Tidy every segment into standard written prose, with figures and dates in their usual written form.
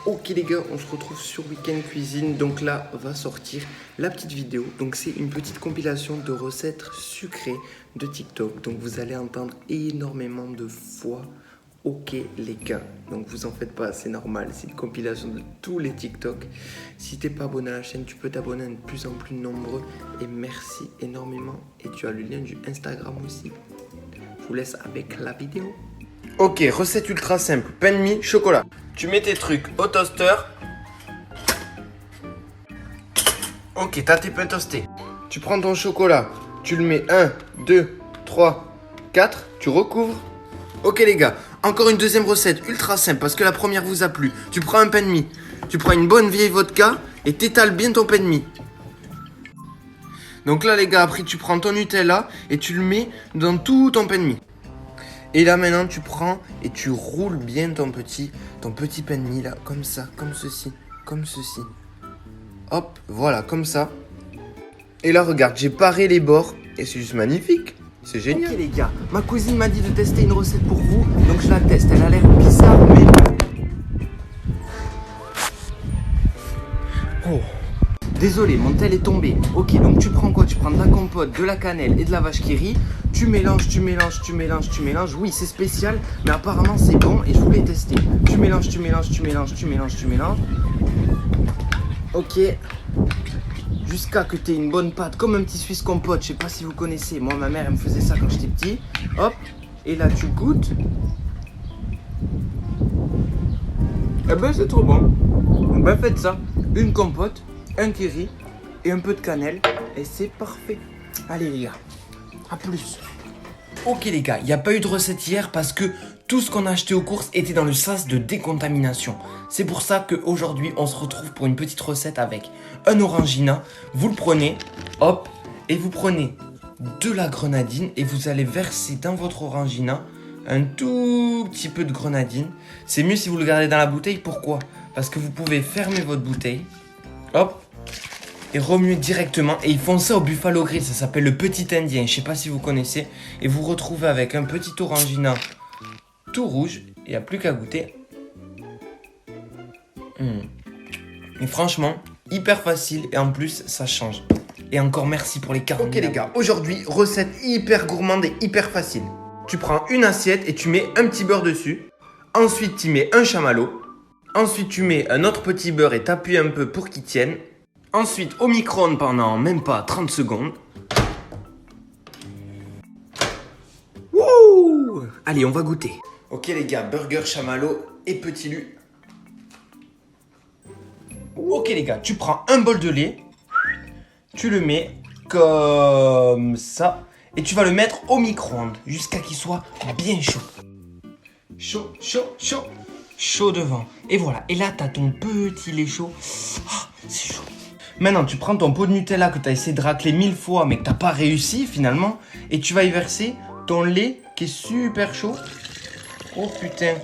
Ok les gars, on se retrouve sur Week-end Cuisine. Donc là va sortir la petite vidéo. Donc c'est une petite compilation de recettes sucrées de TikTok. Donc vous allez entendre énormément de fois ok les gars. Donc vous en faites pas, c'est normal. C'est une compilation de tous les TikTok. Si t'es pas abonné à la chaîne, tu peux t'abonner à de plus en plus nombreux. Et merci énormément. Et tu as le lien du Instagram aussi. Je vous laisse avec la vidéo. Ok, recette ultra simple. Pain de mie, chocolat. Tu mets tes trucs au toaster. Ok, t'as tes pains toastés. Tu prends ton chocolat. Tu le mets 1, 2, 3, 4. Tu recouvres. Ok les gars, encore une deuxième recette ultra simple parce que la première vous a plu. Tu prends un pain de mie. Tu prends une bonne vieille vodka et t'étales bien ton pain de mie. Donc là les gars, après tu prends ton Nutella et tu le mets dans tout ton pain de mie. Et là maintenant tu prends et tu roules bien ton petit pain de mie là, comme ça, comme ceci. Hop, voilà, comme ça. Et là regarde, j'ai paré les bords et c'est juste magnifique. C'est génial. Ok les gars, ma cousine m'a dit de tester une recette pour vous, donc je la teste. Elle a l'air bizarre mais... Oh. Désolé, mon tel est tombé. Ok, donc tu prends quoi? Tu prends de la compote, de la cannelle et de la vache qui rit. Tu mélanges. Oui, c'est spécial, mais apparemment c'est bon et je voulais tester. Tu mélanges. Ok. Jusqu'à que tu aies une bonne pâte, comme un petit Suisse compote. Je sais pas si vous connaissez. Moi, ma mère, elle me faisait ça quand j'étais petit. Hop. Et là, tu goûtes. Eh ben, c'est trop bon. Ben, faites ça. Une compote, un kiri et un peu de cannelle. Et c'est parfait. Allez, les gars. À plus. Ok les gars, il n'y a pas eu de recette hier parce que tout ce qu'on a acheté aux courses était dans le sas de décontamination. C'est pour ça qu'aujourd'hui, on se retrouve pour une petite recette avec un orangina. Vous le prenez, hop, et vous prenez de la grenadine et vous allez verser dans votre orangina un tout petit peu de grenadine. C'est mieux si vous le gardez dans la bouteille. Pourquoi? Parce que vous pouvez fermer votre bouteille, hop, et remuer directement. Et ils font ça au Buffalo Grill, ça s'appelle le petit indien, je sais pas si vous connaissez. Et vous retrouvez avec un petit orangina tout rouge, il n'y a plus qu'à goûter. Et franchement, hyper facile et en plus ça change. Et encore merci pour les 40 000. Ok les gars, aujourd'hui recette hyper gourmande et hyper facile. Tu prends une assiette et tu mets un petit beurre dessus. Ensuite tu mets un chamallow. Ensuite tu mets un autre petit beurre et t'appuies un peu pour qu'il tienne. Ensuite, au micro-ondes pendant même pas 30 secondes. Wouh! Allez, on va goûter. Ok les gars, burger, chamallow et petit lu. Ok les gars, tu prends un bol de lait. Tu le mets comme ça. Et tu vas le mettre au micro-ondes jusqu'à qu'il soit bien chaud. Chaud devant. Et voilà. Et là, t'as ton petit lait chaud. Ah, c'est chaud. Maintenant, tu prends ton pot de Nutella que tu as essayé de racler 1000 fois mais que tu n'as pas réussi finalement. Et tu vas y verser ton lait qui est super chaud. Oh putain.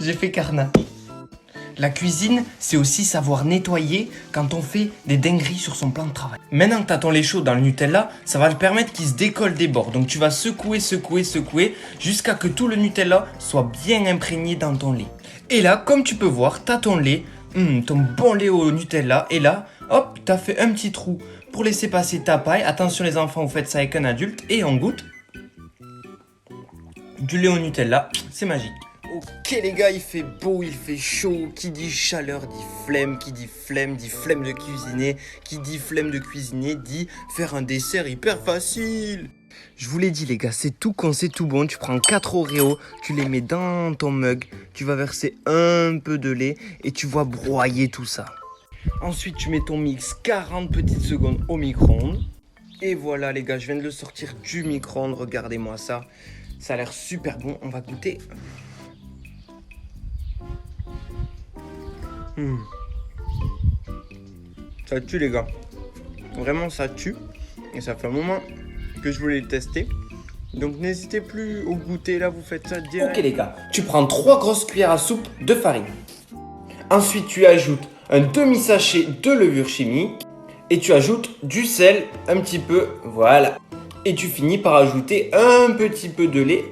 J'ai fait carnat. La cuisine, c'est aussi savoir nettoyer quand on fait des dingueries sur son plan de travail. Maintenant que tu as ton lait chaud dans le Nutella, ça va te permettre qu'il se décolle des bords. Donc tu vas secouer jusqu'à que tout le Nutella soit bien imprégné dans ton lait. Et là, comme tu peux voir, tu as ton lait, ton bon lait au Nutella. Et là, hop, tu as fait un petit trou pour laisser passer ta paille. Attention les enfants, vous faites ça avec un adulte. Et on goûte. Du lait au Nutella, c'est magique. Ok les gars, il fait beau, il fait chaud. Qui dit chaleur dit flemme. Qui dit flemme de cuisiner. Qui dit flemme de cuisiner dit faire un dessert hyper facile. Je vous l'ai dit les gars, c'est tout con, c'est tout bon. Tu prends 4 Oreos, tu les mets dans ton mug. Tu vas verser un peu de lait et tu vas broyer tout ça. Ensuite tu mets ton mix 40 petites secondes au micro-ondes. Et voilà les gars, je viens de le sortir du micro-ondes. Regardez-moi ça. Ça a l'air super bon, on va goûter. Ça tue les gars. Vraiment ça tue. Et ça fait un moment que je voulais le tester. Donc n'hésitez plus au goûter, là vous faites ça direct. Ok les gars, tu prends 3 grosses cuillères à soupe de farine. Ensuite tu ajoutes un demi-sachet de levure chimique. Et tu ajoutes du sel, un petit peu, voilà. Et tu finis par ajouter un petit peu de lait.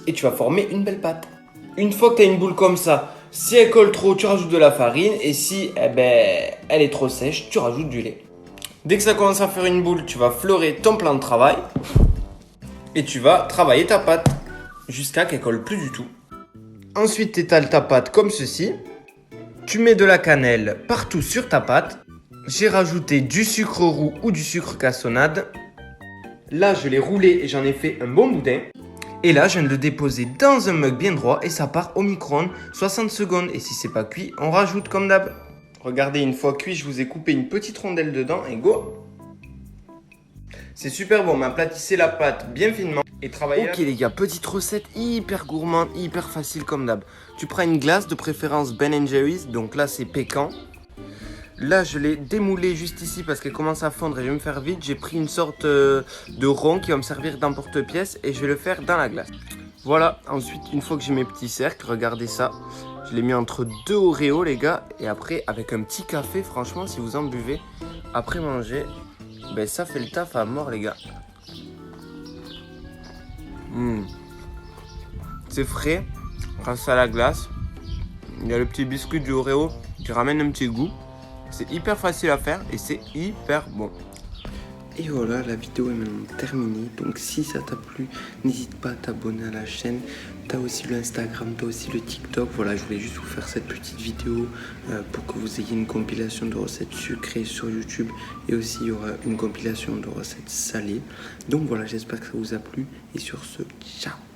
Et tu vas former une belle pâte. Une fois que tu as une boule comme ça, si elle colle trop, tu rajoutes de la farine. Et si elle est trop sèche, tu rajoutes du lait. Dès que ça commence à faire une boule, tu vas fleurer ton plan de travail. Et tu vas travailler ta pâte jusqu'à qu'elle colle plus du tout. Ensuite, tu étales ta pâte comme ceci. Tu mets de la cannelle partout sur ta pâte. J'ai rajouté du sucre roux ou du sucre cassonade. Là, je l'ai roulé et j'en ai fait un bon boudin. Et là, je viens de le déposer dans un mug bien droit et ça part au micro-ondes 60 secondes. Et si c'est pas cuit, on rajoute comme d'hab. Regardez, une fois cuit, je vous ai coupé une petite rondelle dedans et go! C'est super bon, mais aplatissez la pâte bien finement et travaillez. Ok les gars, petite recette hyper gourmande, hyper facile comme d'hab. Tu prends une glace, de préférence Ben & Jerry's, donc là c'est pécan. Là je l'ai démoulé juste ici parce qu'elle commence à fondre et je vais me faire vite. J'ai pris une sorte de rond qui va me servir d'emporte-pièce et je vais le faire dans la glace. Voilà, ensuite une fois que j'ai mes petits cercles, regardez ça. Je l'ai mis entre deux Oreos les gars. Et après avec un petit café, franchement si vous en buvez après manger, ben ça fait le taf à mort les gars. C'est frais, grâce à la glace. Il y a le petit biscuit du Oreo qui ramène un petit goût. C'est hyper facile à faire et c'est hyper bon. Et voilà, la vidéo est maintenant terminée. Donc si ça t'a plu, n'hésite pas à t'abonner à la chaîne. T'as aussi le Instagram, t'as aussi le TikTok. Voilà, je voulais juste vous faire cette petite vidéo pour que vous ayez une compilation de recettes sucrées sur YouTube. Et aussi, il y aura une compilation de recettes salées. Donc voilà, j'espère que ça vous a plu. Et sur ce, ciao!